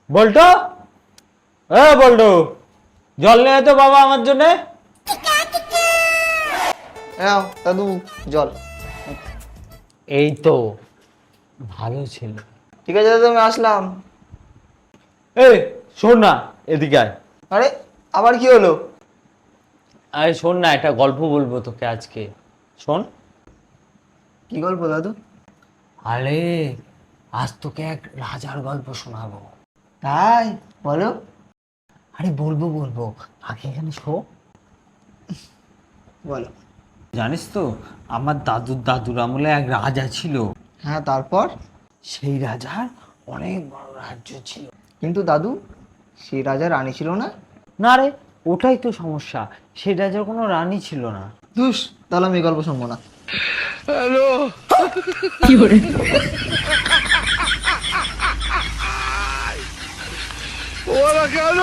বল্টু, বল্টু, জল নিয়ে তো বাবা আমার জন্য। নাও দাদু জল। এই তো ভালো ছিল। ঠিক আছে দাদু, আমি আসলাম। এই শোন না, এদিকে আয়। আরে আবার কি হলো? আরে শোন না, একটা গল্প বলবো তোকে আজকে। শোন। কি গল্প দাদু? আরে আজ তোকে এক রাজার গল্প শোনাবো। তাই বলো। আরে বলবো বলবো, আগে এখানে শো। বলো। জানিস তো, আমার দাদুর দাদুর আমলে এক রাজা ছিল। হ্যাঁ, তারপর? সেই রাজার অনেক বড় রাজ্য ছিল। কিন্তু দাদু, সেই রাজা রানী ছিল না? না রে, ওটাই তো সমস্যা, সেই রাজার কোনো রানী ছিল না। ধুস, তাহলে আমি এই গল্প শুনবো না। ওরা কেন